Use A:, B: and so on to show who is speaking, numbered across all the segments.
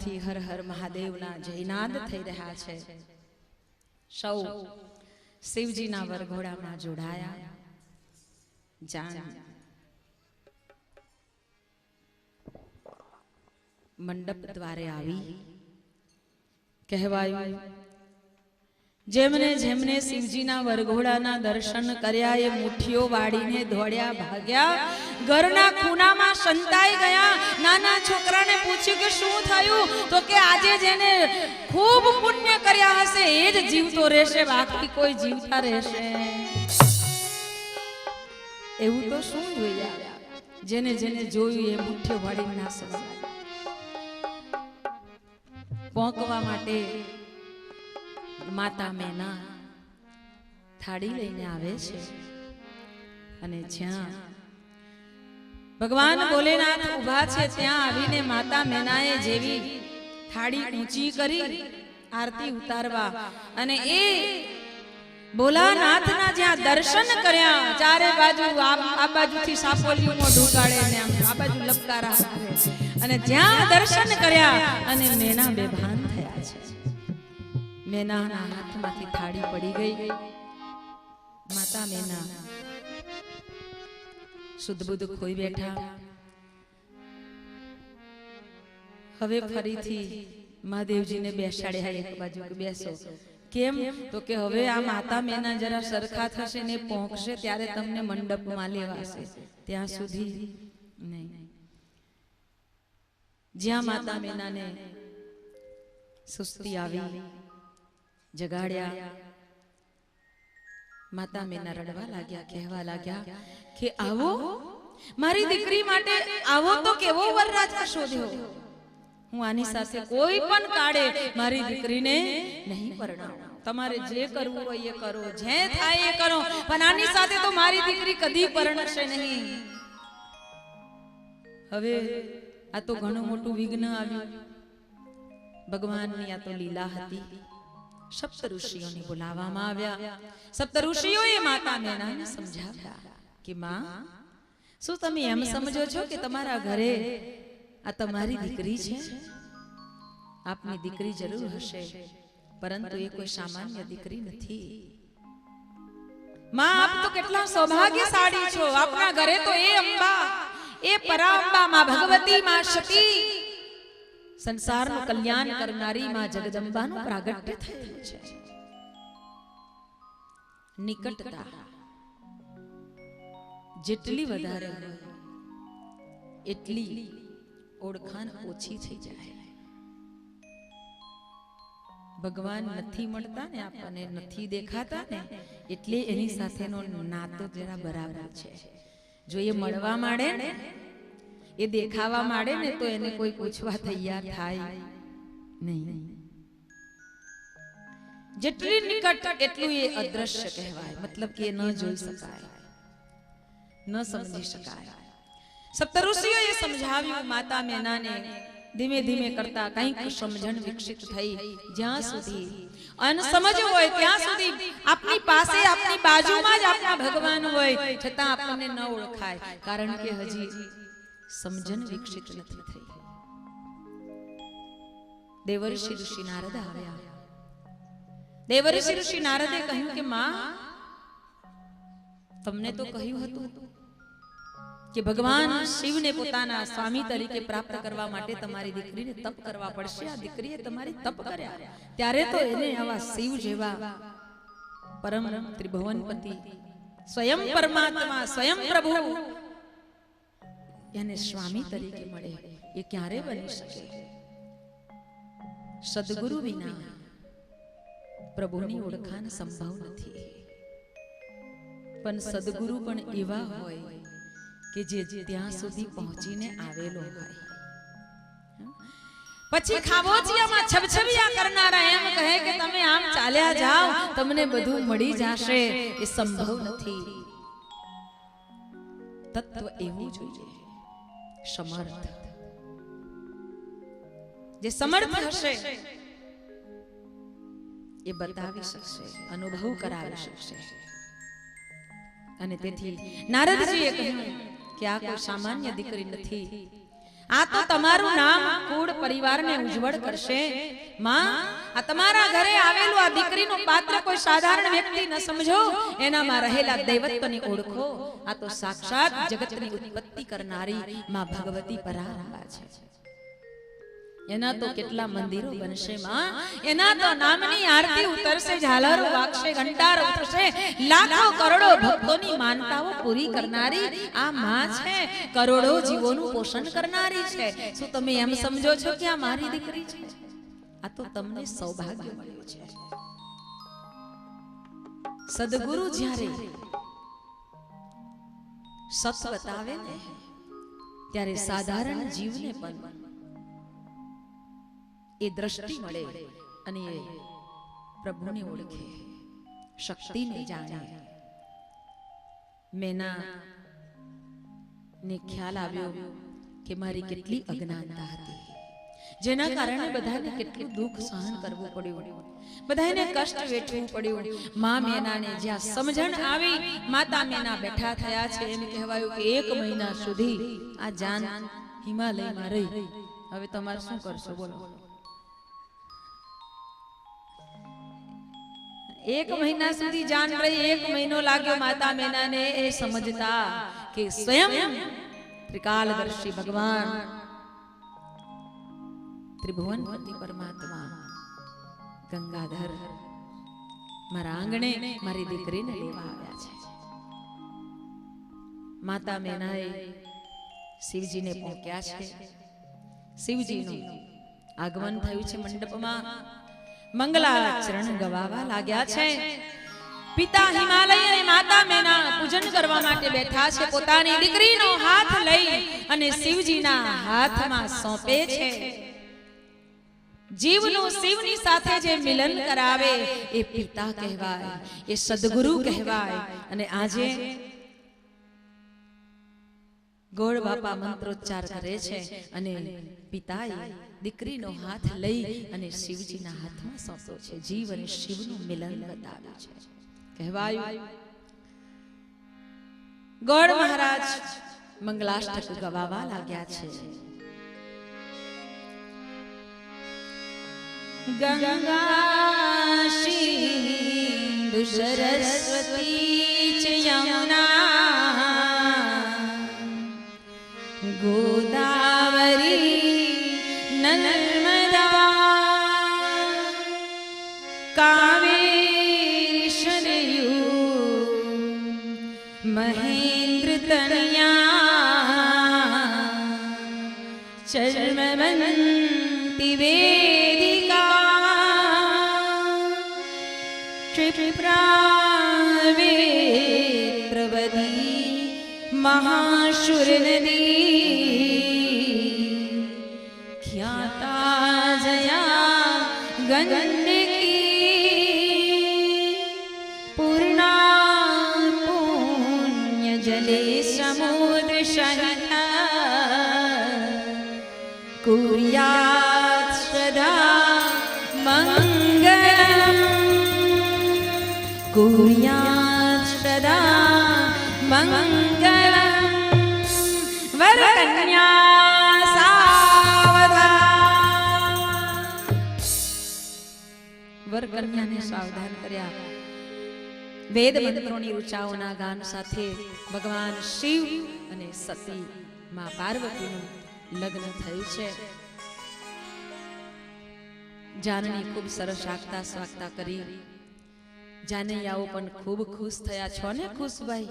A: માથી હર હર મહાદેવના જયનાદ થઈ રહ્યા છે। સૌ શિવજીના વરઘોડામાં જોડાયા। જાણ મંડપ દ્વારે આવી કહેવાયું જેમને જેમને શિવજીના વરઘોડાના દર્શન કર્યા એ મુઠ્ઠીઓ વાળીને દોડ્યા ભાગ્યા। ઘરના ખૂણામાં સંતાઈ ગયા। નાના છોકરાને પૂછ્યું કે શું થયું? તો કે આજે જેને ખૂબ પુણ્ય કર્યા હશે એ જ જીવતો રહેશે, બાકી કોઈ જીવતા રહેશે એવું તો શું જોઈએ? જેને જેને જોયું એ મુઠ્ઠીઓ વાળીને નાસવા પોંકવા માટે માતા મેના થાળી લઈને આવે છે અને જ્યાં ભગવાન ભોલેનાથ ઊભા છે ત્યાં આવીને માતા મેનાએ જેવી થાળી ઊંચી કરી આરતી ઉતારવા અને એ ભોલાનાથના જ્યાં દર્શન કર્યા, ચારે બાજુ આ બાજુથી સાપોલિયું મોઢું કાઢે ને આ બાજુ લપકારા અને જ્યાં દર્શન કર્યા અને મેના બેભાન થયા છે। મેનાના હાથમાંથી થાળી પડી ગઈ। માતા મેના શુદ્ધ બુદ્ધ ખોઈ બેઠા। હવે ફરીથી મહાદેવજીને બેસાડ્યા એક બાજુ કે બેસો। કેમ? તો કે હવે આ માતા મેના જરા સરખા થશે ને પહોંચશે ત્યારે તમને મંડપમાં લેવાશે, ત્યાં સુધી નહીં। જ્યાં માતા મેનાને સુસ્તી આવી જગાડ્યા, માતા મેના રડવા લાગ્યા, કહેવા લાગ્યા કે આવો મારી દીકરી માટે આવો તો કેવો વરરાજા શોધ્યો। હું આની સાથે કોઈ પણ કાળે મારી દીકરીને નહીં પરણાવું। તમારે જે કરવું હોય એ કરો, જે થાય એ કરો, પણ આની સાથે તો મારી દીકરી કદી પરણશે નહીં। હવે આ તો ઘણું મોટું વિઘ્ન આવ્યું। ભગવાનની આ તો લીલા હતી। સપ્ત ઋષિઓને બોલાવવામાં આવ્યા। સપ્ત ઋષિઓએ માતા મેનાને સમજાવ્યા કે માં, શું તમે એમ સમજો છો કે તમારા ઘરે આ તમારી દીકરી છે? આપની દીકરી જરૂર હશે, પરંતુ એ કોઈ સામાન્ય દીકરી નથી। માં, આપ તો કેટલા સૌભાગ્યશાળી છો। આપના ઘરે તો એ અંબા, એ પરાંબા માં ભગવતી માં સતી, સંસારનું કલ્યાણ કરનારી માં જગદંબાનું પ્રાગટ્ય થયું છે। નિકટતા જેટલી વધારે હોય એટલી ઓળખાણ ઓછી થઈ જાય। ભગવાન નથી મળતા ને, આપણને નથી દેખાતા ને, એટલે એની સાથેનો નાતો જરા બરાબર છે। જો એ મળવા માંડે ને, એ દેખાવા માંડે ને, તો એને કોઈ પૂછવા તૈયાર થાય નહીં। જેટલી નિકટ એટલું એ અદ્રશ્ય કહેવાય, મતલબ કે ન જોઈ શકાય, ન સમજી શકાય। સપ્તઋષિઓએ સમજાવ્યું માતા મેનાને। ધીમે ધીમે કરતા કંઈક સમજણ વિકસિત થઈ। જ્યાં સુધી અનસમજ હોય ત્યાં સુધી આપની પાસે, આપની બાજુમાં જ આપના ભગવાન હોય, છતાં આપણને ન ઓળખાય, કારણ કે હજી સમજણ વિકસિત નથી થઈ। દેવર્ષિ ઋષિ નારદ આવ્યા। દેવર્ષિ ઋષિ નારદે કહ્યું કે માં, તમને તો કહ્યું હતું કે ભગવાન શિવને પોતાના સ્વામી તરીકે પ્રાપ્ત કરવા માટે તમારી દીકરીને તપ કરવા પડશે। આ દીકરીએ તમારી તપ કર્યા, ત્યારે તો એને આવા શિવ જેવા પરમ ત્રિભુવનપતિ, સ્વયં પરમાત્મા, સ્વયં પ્રભુ એને સ્વામી તરીકે મળે, એ ક્યારે બની શકે? સદગુરુ વિના પ્રભુની ઓળખાણ સંભવ નથી। પણ સદગુરુ પણ એવા હોય કે જે ત્યાં સુધી પહોંચીને આવેલો હોય। પછી ખાબોચિયામાં છબછબિયા કરનારા એમ કહે કે તમે આમ ચાલ્યા જાઓ, તમને બધું મળી જશે, એ સંભવ નથી। તત્વ એવું જોઈએ, સમર્થ, જે સમર્થ હશે એ બતાવી શકશે, અનુભવ કરાવી શકશે। અને તેથી નારદજીએ કહ્યું કે આ કોઈ સામાન્ય દીકરી નથી। આ તો તમારું નામ કુળ પરિવારને ઉજ્જવળ કરશે માં. આ તમારા ઘરે આવેલું આ દીકરીનું પાત્ર કોઈ સાધારણ વ્યક્તિ ન સમજો, એનામાં રહેલા દૈવત્વને ઓળખો. આ તો સાક્ષાત જગતની ઉત્પત્તિ કરનારી માં ભગવતી પરાંબા છે. એના તો કેટલા મંદિરો બનશે માં, એના તો નામની આરતી ઉતરશે, ઝાલરો વાગશે, ઘંટાર ઉતરશે, લાખો કરોડો ભક્તોની માનતાઓ પૂરી કરનારી આ માં છે. કરોડો જીવોનું પોષણ કરનારી છે. શું તમે એમ સમજો છો કે આ મારી દીકરી છે? આ તો તમને સૌભાગ્ય મળ્યું છે. સદગુરુ જ્યારે સત બતાવે ને ત્યારે સાધારણ જીવને પણ એ દ્રષ્ટિ મળે અને એ પ્રભુને ઓળખે, શક્તિને જાણે. મેના ને ખ્યાલ આવ્યો કે મારી કેટલી અજ્ઞાનતા હતી, જેના કારણે બધાને કેટલું દુઃખ સહન કરવું પડ્યું, બધાને કષ્ટ વેઠવું પડ્યું. મા મેનાને જ્યાં સમજણ આવી, માતા મેના બેઠા થયા છે. એમ કહેવાયું કે 1 મહિના સુધી આ જાન હિમાલયમાં રહી. હવે તમારે શું કરશો બોલો? 1 મહિના સુધી જાન રહી. 1 મહિનો લાગ્યો માતા મેનાને એ સમજતા કે સ્વયં ત્રિકાલદર્શી ભગવાન ત્રિભુવનપતિ પરમાત્મા ગંગાધર મારા આંગણે મારી દીકરીને લેવા આવ્યા છે. માતા મેનાએ શિવજીને પોક્યા છે. શિવજીનું આગમન થયું છે મંડપમાં. મંગલાચરણ ગવાવા લાગ્યા છે. પિતા હિમાલય અને માતા મેના પૂજન કરવા માટે બેઠા છે. પોતાની દીકરીનો હાથ લઈ અને શિવજીના હાથમાં સોંપે છે. જીવનું શિવની સાથે જે મિલન કરાવે એ પિતા કહેવાય, એ સદગુરુ કહેવાય. અને આજે ગોળ બાપા મંત્રોચ્ચાર કરે છે અને પિતાએ દીકરીનો હાથ લઈ અને શિવજીના હાથમાં સોંપ્યો છે. જીવ અને શિવનું મિલન બતાવ્યું છે. કહેવાયું ગોળ મહારાજ મંગલાષ્ટક ગવાવા લાગ્યા છે. ગંગા સિંધુ સરસ્વતી ચ યમુના ગોદાવરી નર્મદા કાવેરી સરયૂ મહેન્દ્ર તનયા ચર્મવંતી વેદિકા ક્ષિપ્રાવેત્રવતી महाशुर नदी ख्याता जया गंडकी पूर्णा पुण्य जले समुद्र शहिता कुर्यात् श्रद्धा मंगलम कुर्यात् श्रद्धा मंगलम वरकन्या सावधान. વરકન્યાને સાવધાન કર્યા. વેદ મંત્રોની ઋચાઓના ગાન સાથે ભગવાન શિવ અને સતી માં પાર્વતીનું લગ્ન થયું છે. જાનની ખૂબ સરસ આગતા સ્વાગતા કરી. જાનૈયાઓ પણ ખૂબ ખુશ થયા. છો ને ખુશ ભાઈ?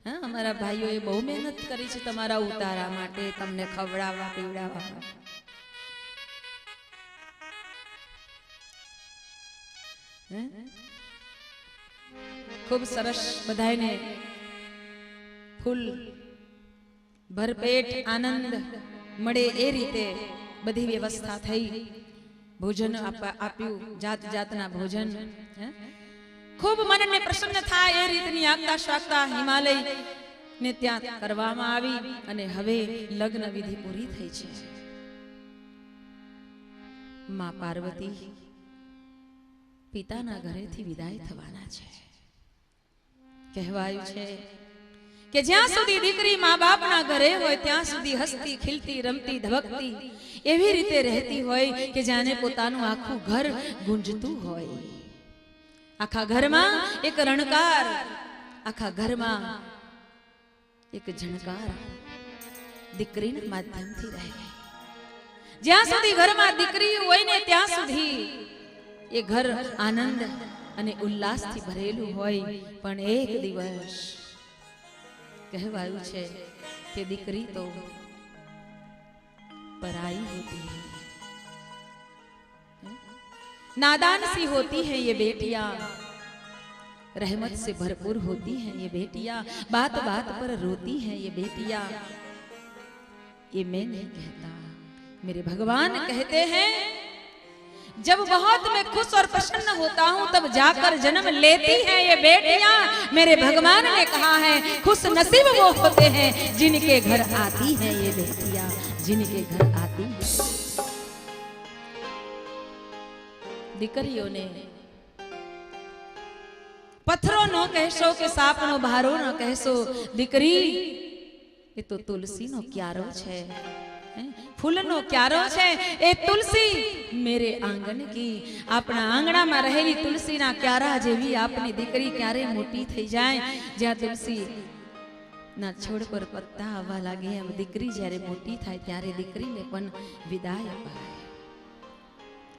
A: હા, અમારા ભાઈઓએ બહુ મહેનત કરી છે તમારા ઉતારા માટે, તમને ખવડાવવા પીવડાવવા માટે. ખૂબ સરસ બધાને ફૂલ ભરપેટ આનંદ મળે એ રીતે બધી વ્યવસ્થા થઈ. ભોજન આપ્યું, જાત જાતના ભોજન. ખૂબ મનને પ્રસન્ન થાય એ રીતની આગતા શાકતા હિમાલય ને ત્યાં કરવામાં આવી અને હવે લગ્ન વિધિ પૂરી થઈ છે. માં પાર્વતી પિતાના ઘરેથી વિદાય થવાના છે. કહેવાયું છે કે જ્યાં સુધી દીકરી મા બાપના ઘરે હોય ત્યાં સુધી હસતી ખીલતી રમતી ધબકતી એવી રીતે રહેતી હોય કે જાણે પોતાનું આખું ઘર ગુંજતું હોય. આખા ઘરમાં એક રણકાર, આખા ઘરમાં એક ઝણકાર દીકરીના માધ્યમથી રહે. જ્યાં સુધી ઘરમાં દીકરી હોય ને ત્યાં સુધી એ ઘર આનંદ અને ઉલ્લાસથી ભરેલું હોય. પણ એક દિવસ કહેવાયું છે કે દીકરી તો पराई होती है, नादान सी होती है ये बेटियां, रहमत से भरपूर होती हैं ये बेटियां, बात बात पर रोती हैं ये बेटियां. ये मैं नहीं कहता, मेरे भगवान कहते हैं जब बहुत मैं खुश और प्रसन्न होता हूं तब जाकर जन्म लेती हैं ये बेटियां. मेरे भगवान ने कहा है खुश नसीब वो होते हैं जिनके घर आती हैं ये बेटियां, जिनके घर आती हैं. દીકરીઓને પથ્થરો ન કહેશો કે સાપનો ભારો ન કહેશો. દીકરી એ તો તુલસીનો ક્યારો છે, ફૂલનો ક્યારો છે. એ તુલસી મેરે આંગણ કી, આપણા આંગણામાં રહેલી તુલસીના ક્યારા જેવી આપની દીકરી ક્યારે મોટી થઈ જાય. જ્યાં તુલસી ના છોડ પર પત્તા આવવા લાગે એમ દીકરી જ્યારે મોટી થાય ત્યારે દીકરીને પણ વિદાય અપાય.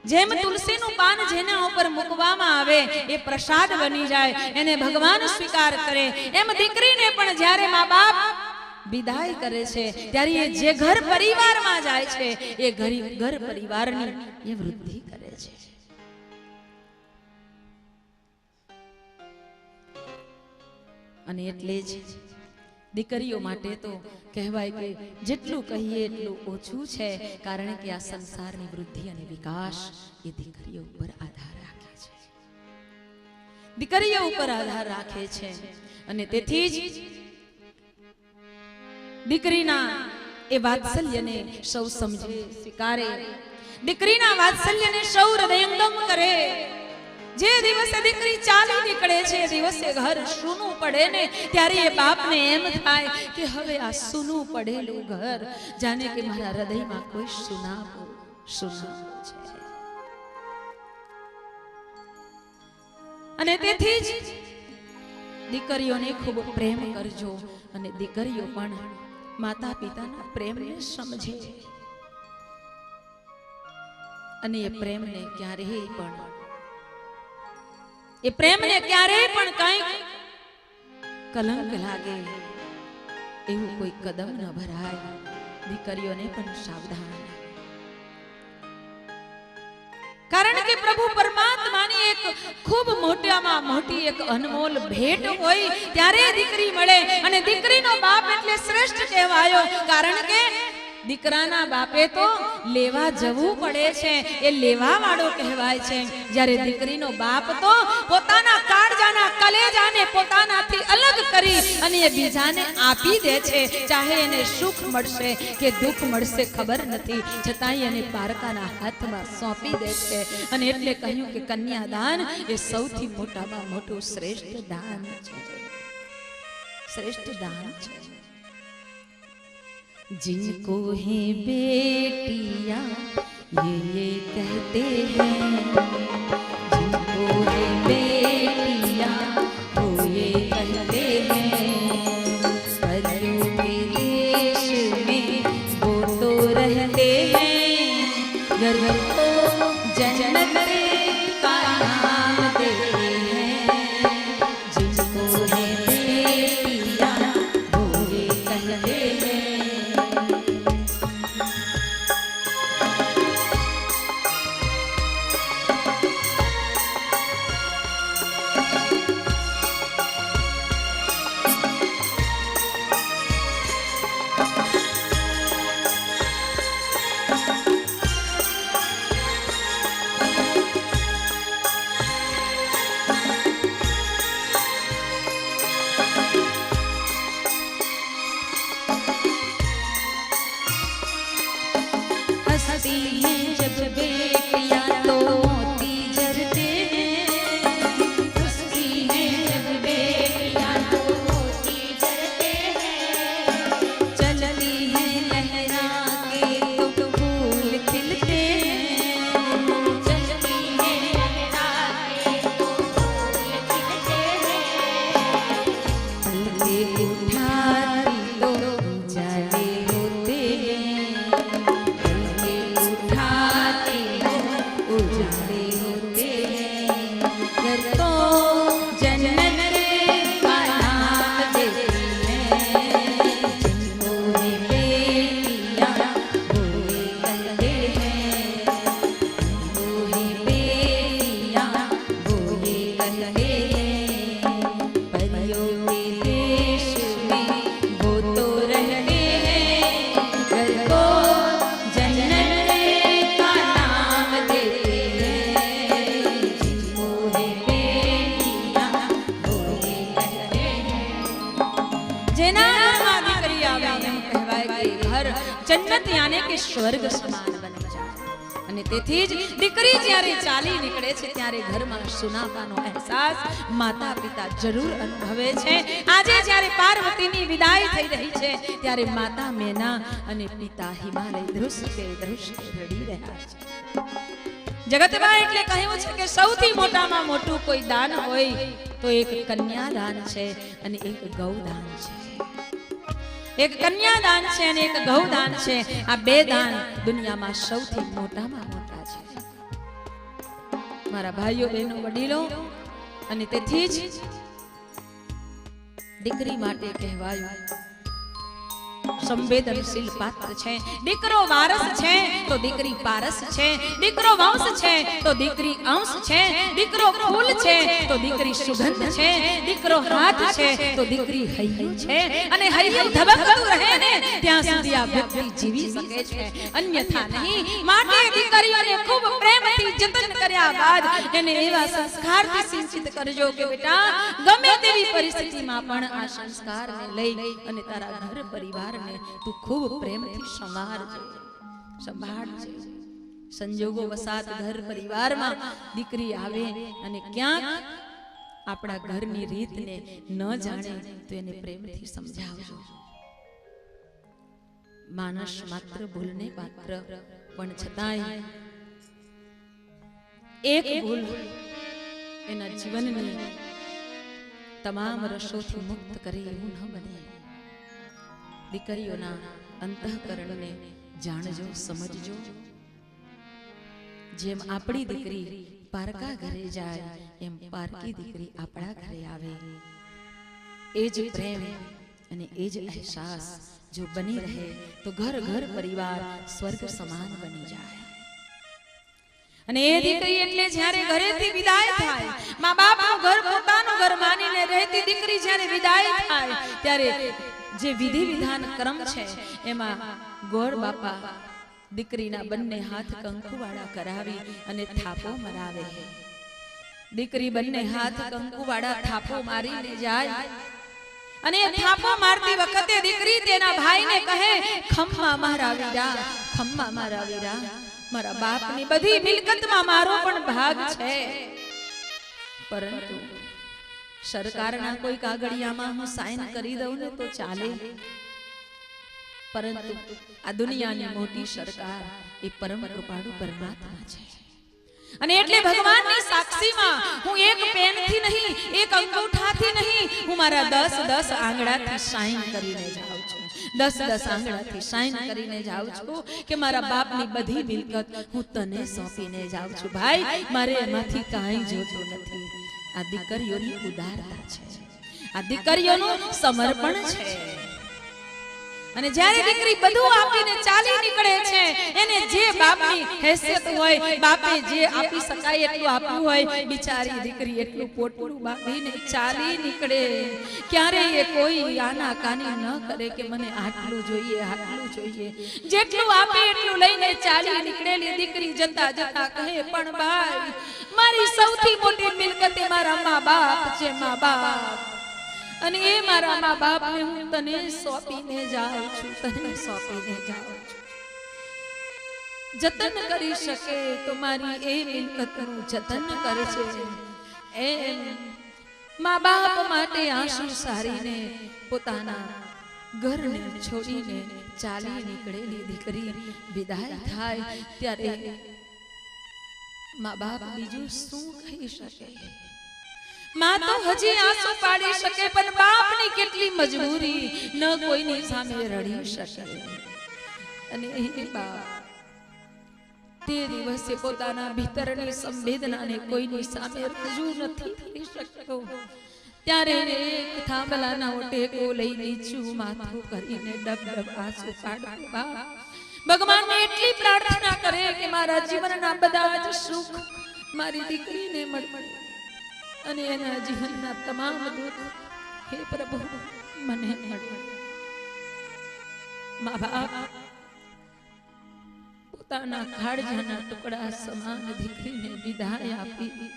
A: જેમ તુલસીનું પાન જેના ઉપર મૂકવામાં આવે એ પ્રસાદ બની જાય, એને ભગવાન સ્વીકાર કરે, એમ દીકરીને પણ જ્યારે મા બાપ વિદાય કરે છે ત્યારે એ જે ઘર પરિવારમાં જાય છે એ ઘર પરિવારની એ વૃદ્ધિ કરે છે. અને એટલે જ દીકરીઓ માટે તો કહેવાય કે જેટલું કહીએ એટલું ઓછું છે, કારણ કે આ સંસારની વૃદ્ધિ અને વિકાસ એ દીકરીઓ ઉપર આધાર રાખે છે, દીકરીઓ ઉપર આધાર રાખે છે. અને તેથી જ દીકરીના એ વાત્સલ્યને સૌ સમજે, સ્વીકારે, દીકરીના વાત્સલ્યને સૌ હૃદયંગમ કરે. જે દિવસે દીકરી ચાલી નીકળે છે એ દિવસે ઘર સૂનું પડે ને ત્યારે એ બાપને એમ થાય કે હવે આ સૂનું પડેલું ઘર જાણે કે મારા હૃદયમાં કોઈ સુનાવો છે. અને તેથી જ દીકરીઓને ખૂબ પ્રેમ કરજો, અને દીકરીઓ પણ માતા પિતાના પ્રેમને સમજે, અને એ પ્રેમને ક્યારેય પણ કંઈક કલંક લાગે એવું કોઈ કદમ ન ભરાય. દીકરીઓને પણ સાવધાન, કારણ કે પ્રભુ પરમાત્માની એક ખૂબ મોટામાં મોટી એક અનમોલ ભેટ હોય ત્યારે દીકરી મળે. અને દીકરીનો બાપ એટલે શ્રેષ્ઠ કહેવાયો, કારણ કે દીકરાના બાપે તો લેવા જવું પડે છે, એ લેવા વાળો કહેવાય છે. જ્યારે દીકરીનો બાપ તો પોતાના કાળજાના કલેજાને પોતાનાથી અલગ કરી અને એ બીજાને આપી દે છે. ચાહે એને સુખ મળશે કે દુઃખ મળશે ખબર નથી, છતાંય એને પારકાના હાથમાં સોંપી દે છે. અને એટલે કહ્યું કે કન્યાદાન એ સૌથી મોટામાં મોટું શ્રેષ્ઠ દાન છે, શ્રેષ્ઠ દાન છે. जिनको है बेटियां ये कहते हैं, जिनको है बेटियां वो ये कहते हैं, परियों के देश में वो तो रहते हैं, गर्व को जन्नत का नाम देते हैं. जिनको है बेटियां वो ये कहते हैं. उजाले होते हैं, घर को जन्नत का नाम देते हैं, जिनको है बेटियां वो ये कहते हैं, जिनको है बेटियां वो ये कहते हैं, परियों के देश में वो तो रहते हैं, घर को जन्नत का नाम देते हैं, जिनको है बेटियां वो ये कहते हैं। જેના ઘરમાં દીકરી આવે એમ કહેવાય કે ઘર જન્નત યાને કે સ્વર્ગ સમાન બની જાય અને તેથી જ દીકરી જ્યારે ચાલી નીકળે છે ત્યારે ઘરમાં સુનાપાનો અહેસાસ માતા પિતા જરૂર અનુભવે છે। આજે જ્યારે પાર્વતીની વિદાય થઈ રહી છે ત્યારે માતા મેના અને પિતા હિમાલય ધ્રુસકે રડી રહ્યા છે। જગતમાં એટલે કહ્યું છે કે સૌથી મોટામાં મોટું કોઈ દાન હોય તો એક કન્યાદાન છે અને એક ગૌદાન છે। એક કન્યાદાન છે અને એક ગૌદાન છે। આ બે દાન દુનિયામાં સૌથી મોટામાં મોટા છે। મારા ભાઈઓ બહેનો વડીલો અને તેથી જ દીકરી માટે કહેવાયું સંવેદનશીલ પાત્ર છે। દીકરો વારસ છે તો દીકરી પારસ છે, દીકરો વંશ છે તો દીકરી અંશ છે, દીકરો ફૂલ છે તો દીકરી સુગંધ છે, દીકરો હાથ છે તો દીકરી હૈયું છે અને હૈયું ધબકતું રહે ને ત્યાં સુધી આ વ્યક્તિ જીવી શકે છે, અન્યથા નહીં। માટે દીકરીઓને ખૂબ પ્રેમથી જતન કર્યા બાદ એને એવા સંસ્કારથી સિંચિત કરજો કે બેટા ગમે તેવી પરિસ્થિતિમાં પણ આ સંસ્કારને લઈ અને તારા ઘર પરિવારને તું ખૂબ પ્રેમથી સંભાળજે। સંજોગો વસાત ઘર પરિવારમાં દીકરી આવે અને ક્યાંક આપણા ઘરની રીતને ન જાણે તો એને પ્રેમથી સમજાવજો। માનસ માત્ર ભૂલને પાત્ર પણ છતાંય એક ભૂલ એના જીવનને તમામ રસોથી મુક્ત કરે એવું ન બને। દીકરીઓના અંતઃકરણને જાણજો, સમજજો। જેમ આપણી દીકરી પારકા ઘરે જાય એમ પારકી દીકરી આપણા ઘરે આવે। એ જ પ્રેમ અને એ જ અહેસાસ જો બની રહે તો ઘર ઘર પરિવાર સ્વર્ગ સમાન બની જાય। અને એ દીકરી એટલે જ્યારે ઘરેથી વિદાય થાય, મા બાપનું ઘર પોતાનું ઘર માનીને રહેતી દીકરી જ્યારે વિદાય થાય ત્યારે જે વિધિ વિધાન ક્રમ છે એમાં ગોળ બાપા દીકરીના બંને હાથ કંકુવાળા કરાવી અને થાપો મરાવે। દીકરી બંને હાથ કંકુવાળા થાપો મારીને જાય અને એ થાપો મારતી વખતે દીકરી તેના ભાઈને કહે, ખમ્મા મારા વીરા, ખમ્મા મારા વીરા, મારા બાપની બધી મિલકતમાં મારો પણ ભાગ છે, પરંતુ સરકારના કોઈ કાગળિયામાં હું સાઇન કરી દઉં ને તો ચાલે, પરંતુ આ દુનિયાની મોટી સરકાર એ પરમ કૃપાળુ પરમાત્મા છે। અને એટલે ભગવાનની સાક્ષીમાં હું એક પેનથી નહીં, એક અંગૂઠાથી નહીં, હું મારા 10 આંગળાથી સાઇન કરીને જાઉં છું। 10 આંગળાથી સાઇન કરીને જાઉં છું કે મારા બાપની બધી મિલકત હું તને સોંપીને જાઉં છું। ભાઈ મારે એમાંથી કાંઈ જોતું નથી। આ દીકરીઓની ઉદારતા છે, આ દીકરીઓનું સમર્પણ છે। અને જ્યારે દીકરી બધું આપીને ચાલી નીકળે છે એને જે બાપની હેસિયત હોય, બાપે જે આપી શકાય એટલું આપ્યું હોય, બિચારી દીકરી એટલું પોટલું બાંધીને ચાલી નીકળે। ક્યારેય કોઈ આનાકાની ન કરે કે મને આટલું જોઈએ, આટલું જોઈએ। જેટલું આપે એટલું લઈને ચાલી નીકળેલી દીકરી જતા જતા કહે, પણ ભાઈ મારી સૌથી મોટી મિલકત એ મારા મા બાપ છે, મા બાપ, અને એ મારા મા બાપને હું તને સોંપીને જાઉં છું, તને સોંપીને જાઉં છું। જતન કરી શકે તો મારી એ મિલકતનું જતન કરજે। એમ મા બાપ માટે આંસુ સારીને પોતાના ઘરને છોડીને ચાલી નીકળેલી દીકરી વિદાય થાય ત્યારે મા બાપ બીજું શું કહી શકે? માં તો હજી આંસુ પાડી શકે, પણ બાપની કેટલી મજબૂરી, ન કોઈની સામે રડી શકે। અને એ બાપ તે દિવસે પોતાના ભીતરની સંવેદનાને કોઈની સામે રજૂ નથી કરી શકતો ત્યારે એક થાંભલાના ઓટેકો લઈ નીચું માથું કરીને ડબ ડબ આંસુ કાઢવા ભગવાનને એટલી પ્રાર્થના કરે કે મારા જીવનના બધા જ સુખ મારી દીકરીને મળે અને એના જીવનના તમામ દુઃખ હે પ્રભુ મને મળે. મા બાપ પોતાના કાળજાના ટુકડા સમાન દીકરીને વિદાય આપી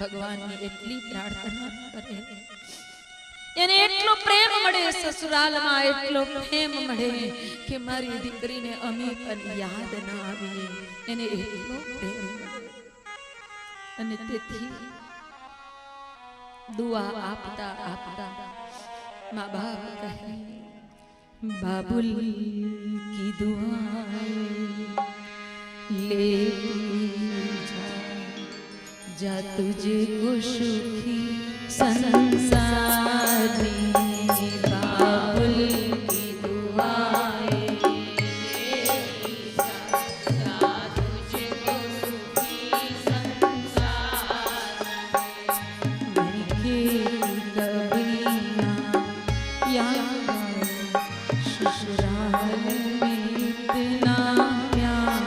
A: ભગવાનની એટલી પ્રાર્થના કરે એને એટલો પ્રેમ મળે સસુરાલમાં એટલો પ્રેમ મળે કે મારી દીકરીને અમે પણ યાદ ના આવીએ એને એટલો પ્રેમ મળે અને તેથી દુઆ આપતા આપતા માँ बाप કહે बाबुल की दुआएं ले जा तुझको सुखी संसार में बाबुल की दुआएं जा तुझको सुखी संसार में के कबिया याद ससुराल में इतना प्यार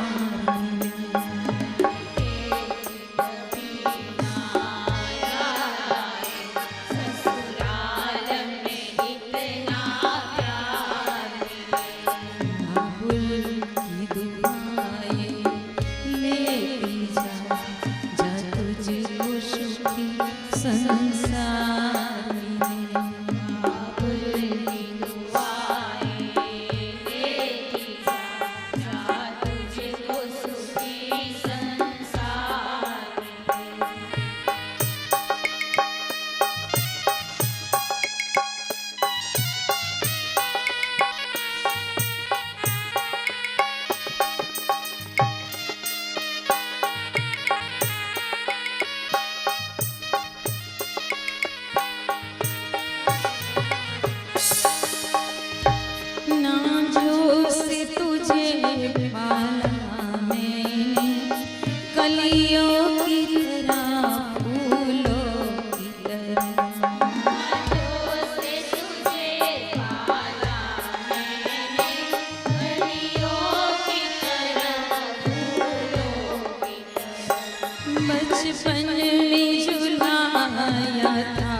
A: बचपन में झुलाया था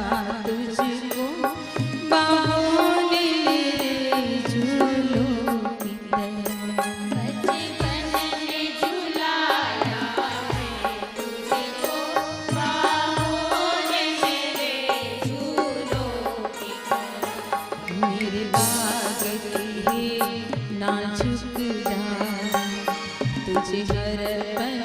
A: तुझको बाहों ने मेरे झूलों की तरह बचपन में झुलाया है तुझको बाहों ने मेरे झूलों की तरह मेरे बाग की नाजुक डाल तुझे हर पल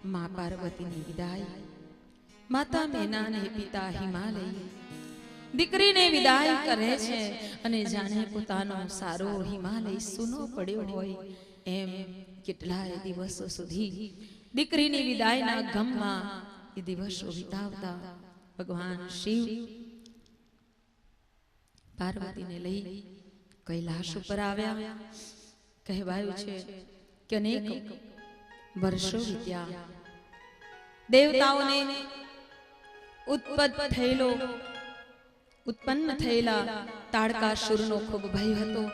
A: माँ पार्वती ने विदाई माता मेना ने पिता हिमालय दीकरी ने विदाई करे छे अने जाने पोतानो सारो हिमालय सुनो पड्यो होय एम કેટલાય દિવસો સુધી દીકરીની વિદાયના ગમમાં એ દિવસો વિતાવતા ભગવાન શિવ પાર્વતીને લઈ કૈલાશ ઉપર આવ્યા. કહેવાયું છે કે અનેક વર્ષો વીત્યા. દેવતાઓને ઉત્પન્ન થયેલા તાડકાસુરનો ખૂબ ભય હતો.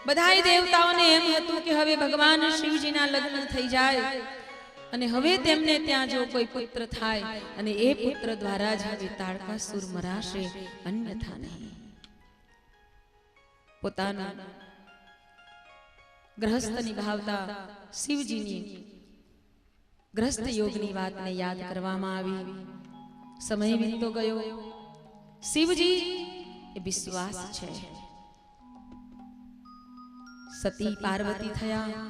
A: બધાય દેવતાઓને એમ હતું કે હવે ભગવાન શિવજીના લગ્ન થઈ જાય અને હવે તેમને ત્યાં જો કોઈ પુત્ર થાય અને એ પુત્ર દ્વારા જ હવે તાડકાસુર મરાશે, અન્યથા નહીં. પોતાના ગ્રહસ્થ નિભાવતા શિવજીની ગ્રસ્ત યોગની વાતને યાદ કરવામાં આવી. સમય વીતતો ગયો. શિવજી એ વિશ્વાસ છે. સતી પાર્વતી થયા.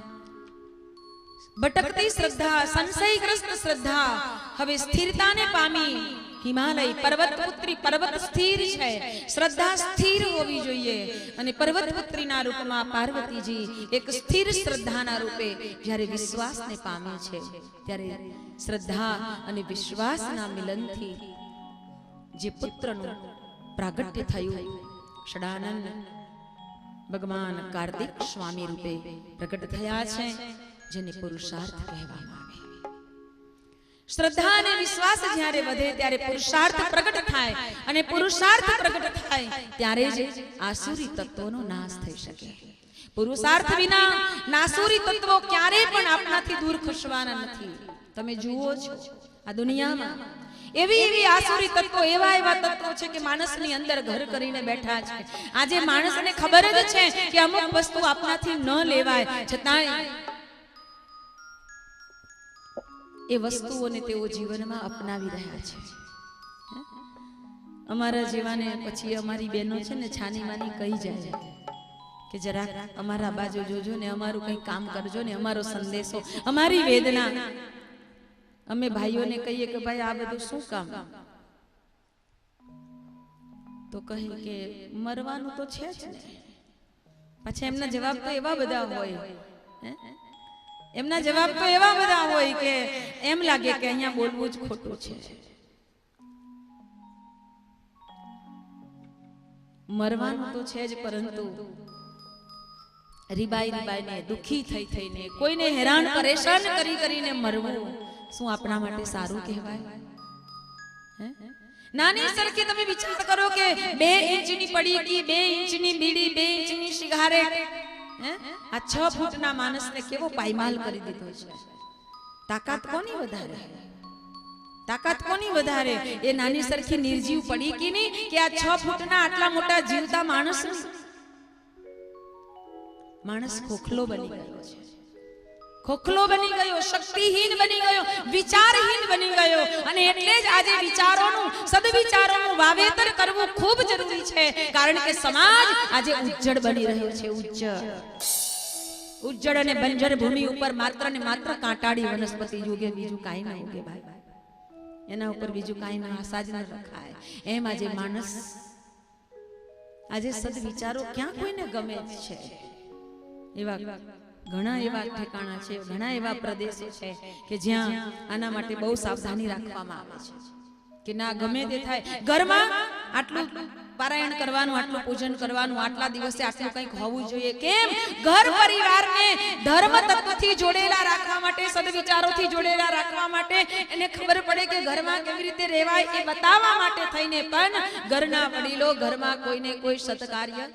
A: ભટકતી શ્રદ્ધા, સંશયગ્રસ્ત શ્રદ્ધા હવે સ્થિરતાને પામી. હિમાલય પર્વત પુત્રી, પર્વત સ્થિર છે, શ્રદ્ધા સ્થિર હોવી જોઈએ. અને પર્વત પુત્રીના રૂપમાં પાર્વતીજી એક સ્થિર શ્રદ્ધાના રૂપે જ્યારે વિશ્વાસને પામે છે, ત્યારે શ્રદ્ધા અને વિશ્વાસના મિલનથી જે પુત્રનું પ્રાગટ્ય થયું, ષડાનંદ ભગવાન કાર્તિક સ્વામી રૂપે પ્રગટ થયા છે, જેને પુરુષાર્થ કહેવામાં આવે. શ્રદ્ધા અને વિશ્વાસ જ્યારે વધે ત્યારે પુરુષાર્થ પ્રગટ થાય, અને પુરુષાર્થ પ્રગટ થાય ત્યારે જ આસુરી તત્વોનો નાશ થઈ શકે. પુરુષાર્થ વિના નાસુરી તત્વો ક્યારેય પણ આપણાથી દૂર ખસવાના નથી. તમે જુઓ છો આ દુનિયામાં એવી આસુરી તત્વો, એવા તત્વો છે કે માણસની અંદર ઘર કરીને બેઠા છે. આજે માણસને ખબર જ છે કે અમુક વસ્તુ આપણાથી ન લેવાય, છતાંય એ વસ્તુઓને તેઓ જીવનમાં અપનાવી રહ્યા છે. અમારા જીવાને પછી અમારી બહેનો છે ને છાની માની કહી જાય કે જરાક અમારા બાજુ જોજો ને, અમારું કંઈ કામ કરજો ને, અમારો સંદેશો, અમારી વેદના. અમે ભાઈઓને કહીએ કે ભાઈ આ બધું શું કામ, તો કહે કે મરવાનું તો છે જ ને. પાછા એમના જવાબ તો એવા બધા હોય, એમના જવાબ તો એવા બધા હોય કે એમ લાગે કે અહીંયા બોલવું જ ખોટું છે. મરવાનું તો છે જ, પરંતુ રીબાઈને દુખી થઈને કોઈને હેરાન પરેશાન કરીને મરવું શું આપણા માટે સારું કહેવાય? નાની સરખી તમે વિચાર કરો કે 2 ઇંચની પડીકી, 2 ઇંચની બીડી, 2 ઇંચની સિગારેટ, આ 6 ફૂટના માણસને કેવો પાયમાલ કરી દીધો છે. તાકાત કોની વધારે? તાકાત કોની વધારે? એ નાની સરખી નિર્જીવ પડીકીની કે આ 6 ફૂટના આટલા મોટા જીવતા માણસની? માણસ ખોખલો બની ગયો છે, ખોખલો બની ગયો, શક્તિહીન બની ગયો, વિચારહીન બની ગયો. અને એટલે જ આજે વિચારોનું, સદવિચારોનું વાવેતર કરવું ખૂબ જરૂરી છે. કારણ કે સમાજ આજે ઉજ્જડ બની રહ્યો છે. ઉજ્જડ અને બંજર ભૂમિ ઉપર માત્ર ને માત્ર કાંટાળી વનસ્પતિ ઉગે, બીજું કાંઈ ન ઉગે ભાઈ. એના ઉપર બીજું કાંઈ ન આસાજ ન રખાય. એમ આજે માણસ, આજે સદવિચારો ક્યાં કોઈને ગમે છે. એવા ઘણા એવા ઠેકાણા છે, ઘણા એવા પ્રદેશો છે કે જ્યાં આના માટે બહુ સાવધાની રાખવામાં આવે છે કે ના ગમે તે થાય, ઘરમાં આટલું પારાયણ કરવાનું, આટલું પૂજન કરવાનું, આટલા દિવસે આટલું કંઈક હોવું જોઈએ. કેમ? ઘર પરિવારને ધર્મ તત્વથી જોડેલા રાખવા માટે, સદવિચારોથી જોડેલા રાખવા માટે, એને ખબર પડે કે ઘરમાં કેવી રીતે રહેવાય એ બતાવવા માટે થઈને પણ ઘરના વડીલો ઘરમાં કોઈને કોઈ સત્કાર્ય